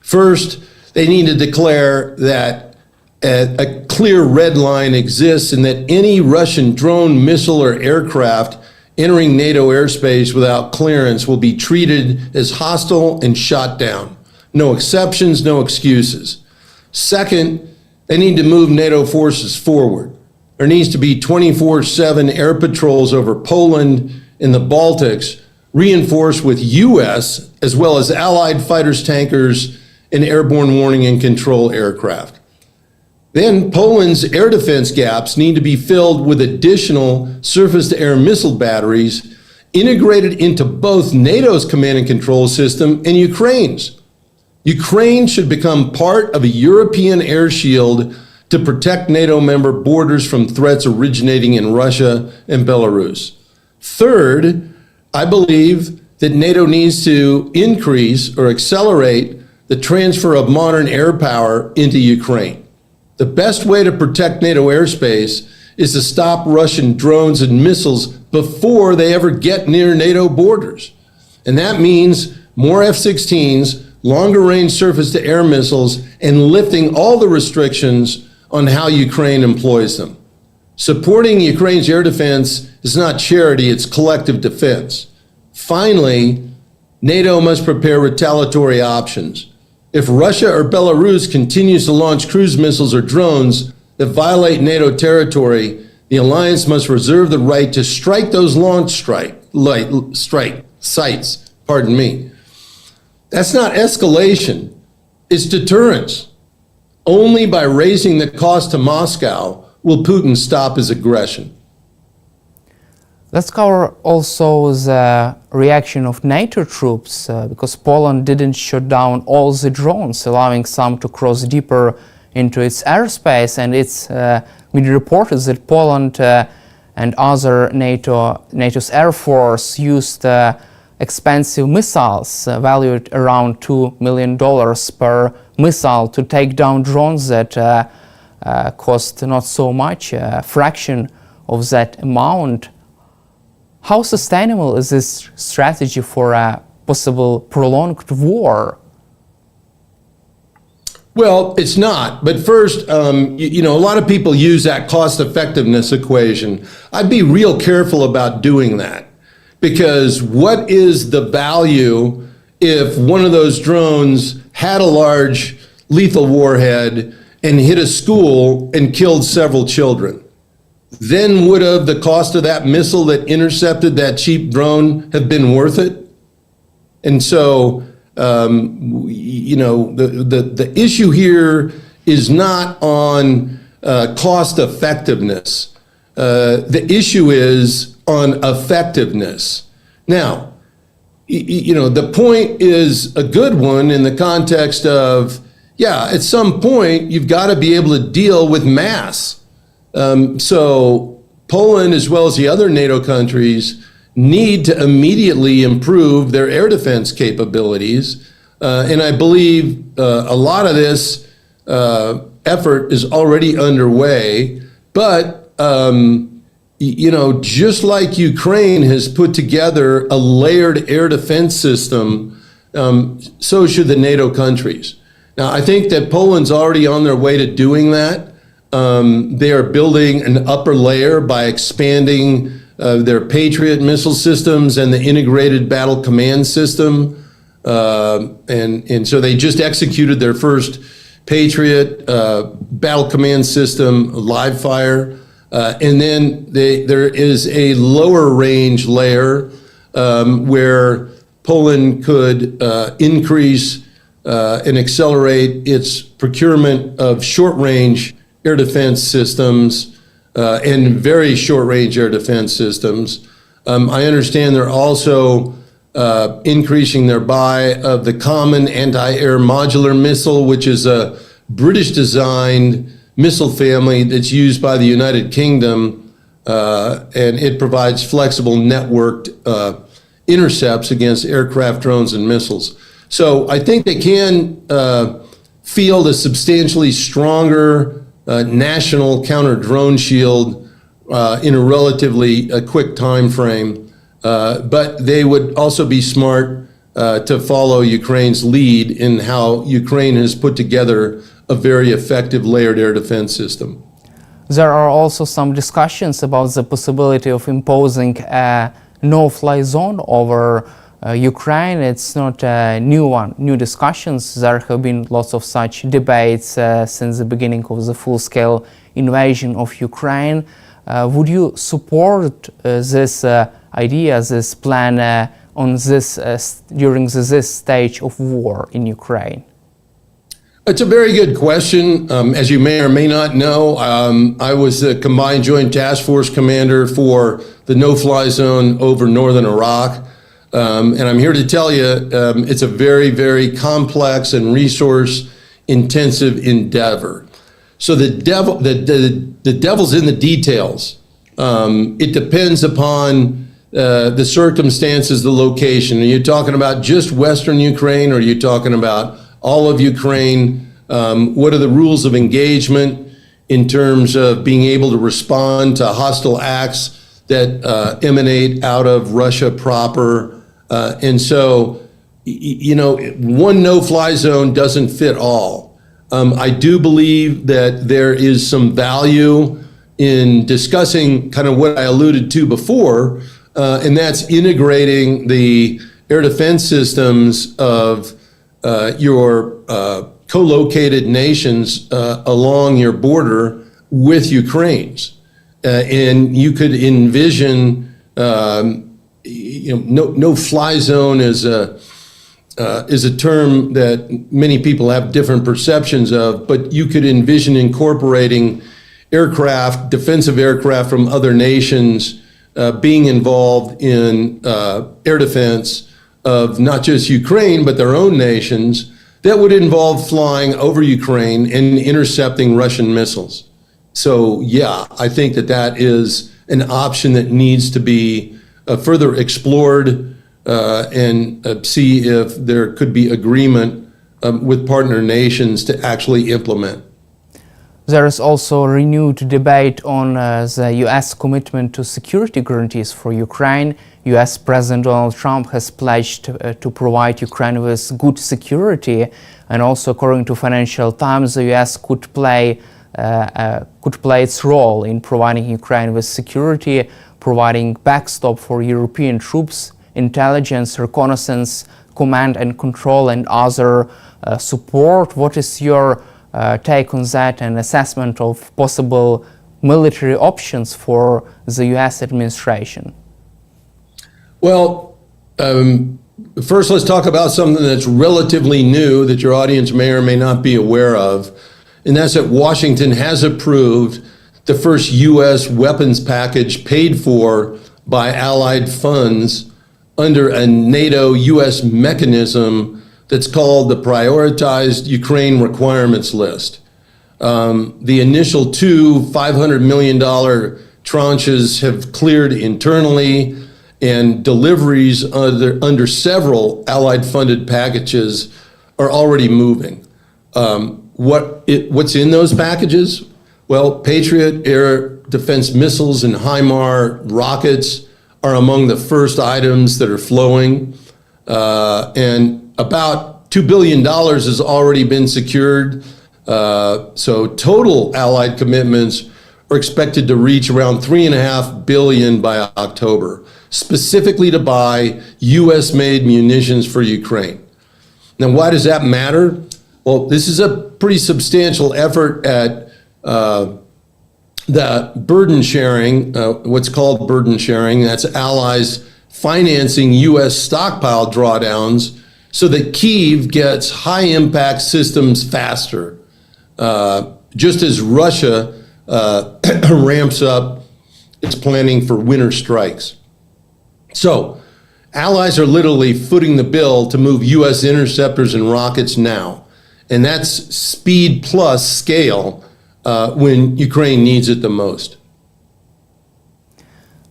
First, they need to declare that a clear red line exists and that any Russian drone, missile, or aircraft entering NATO airspace without clearance will be treated as hostile and shot down. No exceptions, no excuses. Second, they need to move NATO forces forward. There needs to be 24/7 air patrols over Poland and the Baltics, reinforced with U.S. as well as allied fighters, tankers, and airborne warning and control aircraft. Then Poland's air defense gaps need to be filled with additional surface-to-air missile batteries integrated into both NATO's command and control system and Ukraine's. Ukraine should become part of a European air shield to protect NATO member borders from threats originating in Russia and Belarus. Third, I believe that NATO needs to increase or accelerate the transfer of modern air power into Ukraine. The best way to protect NATO airspace is to stop Russian drones and missiles before they ever get near NATO borders. And that means more F-16s, longer range surface-to-air missiles, and lifting all the restrictions on how Ukraine employs them. Supporting Ukraine's air defense is not charity, it's collective defense. Finally, NATO must prepare retaliatory options. If Russia or Belarus continues to launch cruise missiles or drones that violate NATO territory, the alliance must reserve the right to strike those launch sites. That's not escalation, it's deterrence. Only by raising the cost to Moscow will Putin stop his aggression. Let's cover also the reaction of NATO troops, because Poland didn't shut down all the drones, allowing some to cross deeper into its airspace, and it's been reported that Poland and other NATO's air force used expensive missiles valued around $2 million per missile to take down drones that cost not so much, a fraction of that amount. How sustainable is this strategy for a possible prolonged war? Well, it's not. But first, a lot of people use that cost effectiveness equation. I'd be real careful about doing that, because what is the value if one of those drones had a large lethal warhead and hit a school and killed several children? Then would have the cost of that missile that intercepted that cheap drone have been worth it? And so, the issue here is not on cost effectiveness. The issue is on effectiveness. Now, the point is a good one in the context of, at some point, you've got to be able to deal with mass. So Poland, as well as the other NATO countries, need to immediately improve their air defense capabilities. And I believe a lot of this effort is already underway. But, just like Ukraine has put together a layered air defense system, so should the NATO countries. Now, I think that Poland's already on their way to doing that. They are building an upper layer by expanding their Patriot missile systems and the integrated battle command system. And so they just executed their first Patriot battle command system, live fire. And then there is a lower range layer where Poland could increase and accelerate its procurement of short-range air defense systems and very short-range air defense systems. I understand they're also increasing their buy of the Common Anti-Air Modular Missile, which is a British-designed missile family that's used by the United Kingdom, and it provides flexible networked intercepts against aircraft, drones, and missiles. So I think they can field a substantially stronger national counter-drone shield in a relatively quick time frame. But they would also be smart to follow Ukraine's lead in how Ukraine has put together a very effective layered air defense system. There are also some discussions about the possibility of imposing a no-fly zone over Ukraine. It's not a new discussions. There have been lots of such debates since the beginning of the full-scale invasion of Ukraine. Would you support this idea, this plan during this stage of war in Ukraine? It's a very good question. As you may or may not know, I was the Combined Joint Task Force commander for the no-fly zone over northern Iraq. And I'm here to tell you, it's a very, very complex and resource-intensive endeavor. So the devil's in the details. It depends upon the circumstances, the location. Are you talking about just Western Ukraine, or are you talking about all of Ukraine? What are the rules of engagement in terms of being able to respond to hostile acts that emanate out of Russia proper? And so, one no-fly zone doesn't fit all. I do believe that there is some value in discussing kind of what I alluded to before, and that's integrating the air defense systems of your co-located nations along your border with Ukraine's. And you could envision, no-fly zone is a term that many people have different perceptions of, but you could envision incorporating aircraft, defensive aircraft from other nations being involved in air defense of not just Ukraine, but their own nations, that would involve flying over Ukraine and intercepting Russian missiles. So, yeah, I think that is an option that needs to be further explored and see if there could be agreement with partner nations to actually implement. There is also a renewed debate on the U.S. commitment to security guarantees for Ukraine. U.S. President Donald Trump has pledged to provide Ukraine with good security, and also, according to Financial Times, the U.S. could play its role in providing Ukraine with security, providing backstop for European troops, intelligence, reconnaissance, command and control, and other support. What is your take on that and assessment of possible military options for the U.S. administration? Well, first let's talk about something that's relatively new that your audience may or may not be aware of, and that's that Washington has approved the first U.S. weapons package paid for by Allied funds under a NATO-U.S. mechanism that's called the Prioritized Ukraine Requirements List. The initial two $500 million tranches have cleared internally, and deliveries under several Allied-funded packages are already moving. What's in those packages? Well, Patriot air defense missiles and HIMARS rockets are among the first items that are flowing, and about $2 billion has already been secured. So total Allied commitments are expected to reach around $3.5 billion by October, specifically to buy U.S.-made munitions for Ukraine. Now, why does that matter? Well, this is a pretty substantial effort at the burden sharing, what's called burden sharing. That's allies financing U.S. stockpile drawdowns so that Kyiv gets high-impact systems faster, just as Russia ramps up its planning for winter strikes. So, allies are literally footing the bill to move U.S. interceptors and rockets now, and that's speed plus scale when Ukraine needs it the most.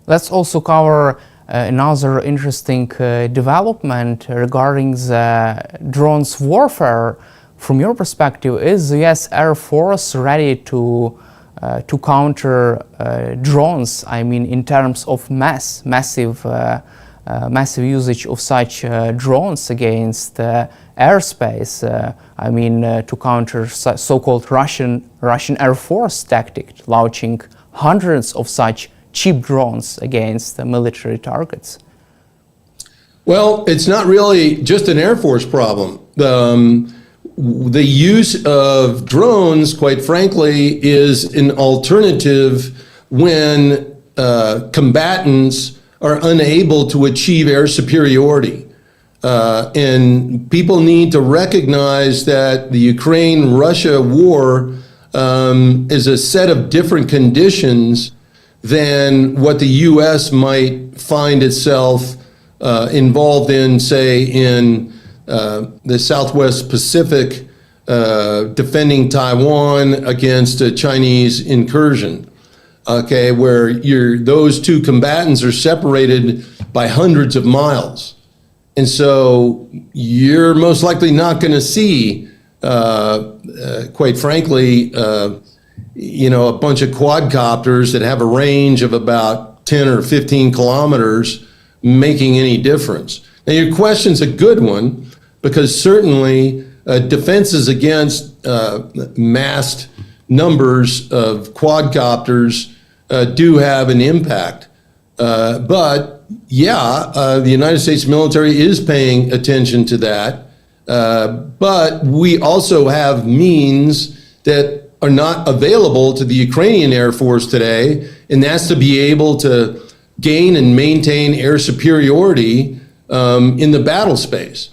Let's also cover another interesting development regarding the drones warfare. From your perspective, is the U.S. Air Force ready to counter drones? I mean, in terms of massive massive usage of such drones against airspace. To counter so-called Russian Air Force tactic, launching hundreds of such cheap drones against military targets. Well, it's not really just an Air Force problem. The use of drones, quite frankly, is an alternative when combatants are unable to achieve air superiority. And people need to recognize that the Ukraine-Russia war is a set of different conditions than what the U.S. might find itself involved in, say, in the Southwest Pacific, defending Taiwan against a Chinese incursion. Okay, where those two combatants are separated by hundreds of miles. And so you're most likely not going to see, quite frankly, a bunch of quadcopters that have a range of about 10 or 15 kilometers making any difference. Now, your question's a good one, because certainly defenses against massed numbers of quadcopters do have an impact. But the United States military is paying attention to that. But we also have means that are not available to the Ukrainian Air Force today, and that's to be able to gain and maintain air superiority in the battle space.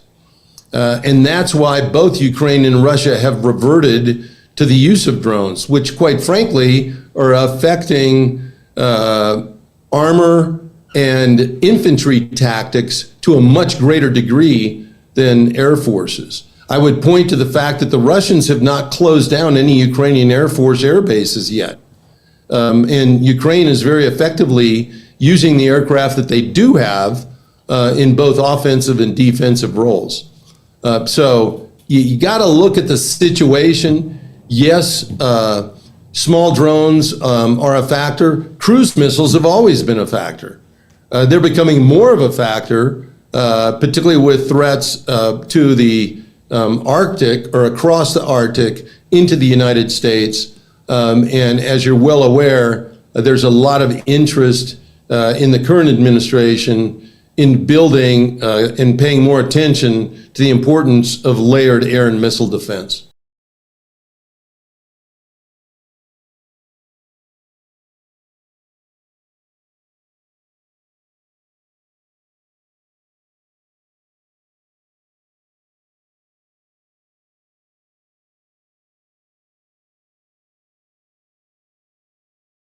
And that's why both Ukraine and Russia have reverted to the use of drones, which, quite frankly, are affecting armor and infantry tactics to a much greater degree than air forces. I would point to the fact that the Russians have not closed down any Ukrainian Air Force air bases yet. And Ukraine is very effectively using the aircraft that they do have in both offensive and defensive roles. So you got to look at the situation. Yes, small drones are a factor. Cruise missiles have always been a factor. They're becoming more of a factor, particularly with threats to the Arctic or across the Arctic into the United States. And as you're well aware, there's a lot of interest in the current administration in building and paying more attention to the importance of layered air and missile defense.